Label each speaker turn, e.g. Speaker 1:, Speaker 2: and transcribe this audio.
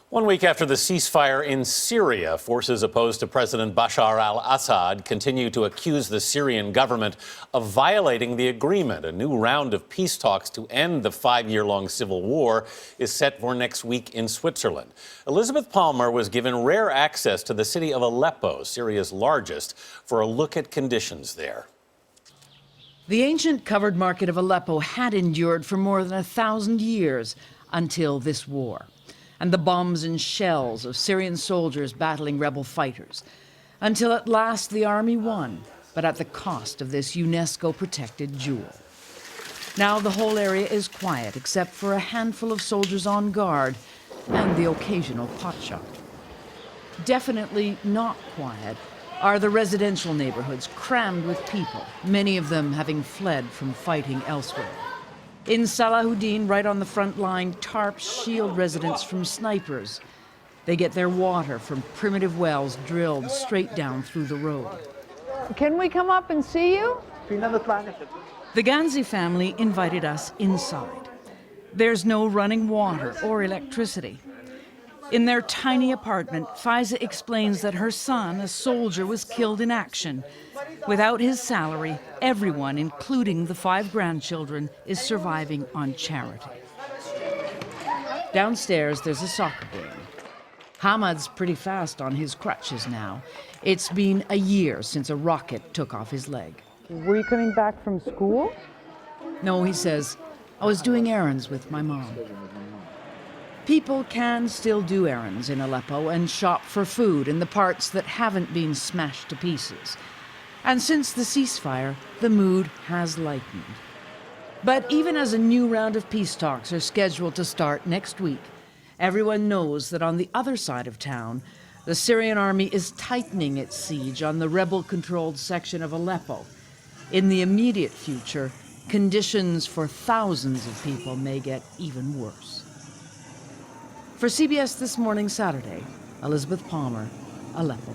Speaker 1: 1 week after the ceasefire in Syria, forces opposed to President Bashar al-Assad continue to accuse the Syrian government of violating the agreement. A new round of peace talks to end the 5-year-long civil war is set for next week in Switzerland. Elizabeth Palmer was given rare access to the city of Aleppo, Syria's largest, for a look at conditions there.
Speaker 2: The ancient covered market of Aleppo had endured for more than 1,000 years until this war, and the bombs and shells of Syrian soldiers battling rebel fighters, until at last the army won, but at the cost of this UNESCO-protected jewel. Now the whole area is quiet, except for a handful of soldiers on guard and the occasional potshot. Definitely not quiet are the residential neighborhoods crammed with people, many of them having fled from fighting elsewhere. In Salahuddin, right on the front line, tarps shield residents from snipers. They get their water from primitive wells drilled straight down through the road.
Speaker 3: Can we come up and see you?
Speaker 2: The Ganzi family invited us inside. There's no running water or electricity. In their tiny apartment, Faiza explains that her son, a soldier, was killed in action. Without his salary, everyone, including the 5 grandchildren, is surviving on charity. Downstairs, there's a soccer game. Hamad's pretty fast on his crutches now. It's been a year since a rocket took off his leg.
Speaker 3: Were you coming back from school?
Speaker 2: No, he says, I was doing errands with my mom. People can still do errands in Aleppo and shop for food in the parts that haven't been smashed to pieces. And since the ceasefire, the mood has lightened. But even as a new round of peace talks are scheduled to start next week, everyone knows that on the other side of town, the Syrian army is tightening its siege on the rebel-controlled section of Aleppo. In the immediate future, conditions for thousands of people may get even worse. For CBS This Morning Saturday, Elizabeth Palmer, Aleppo.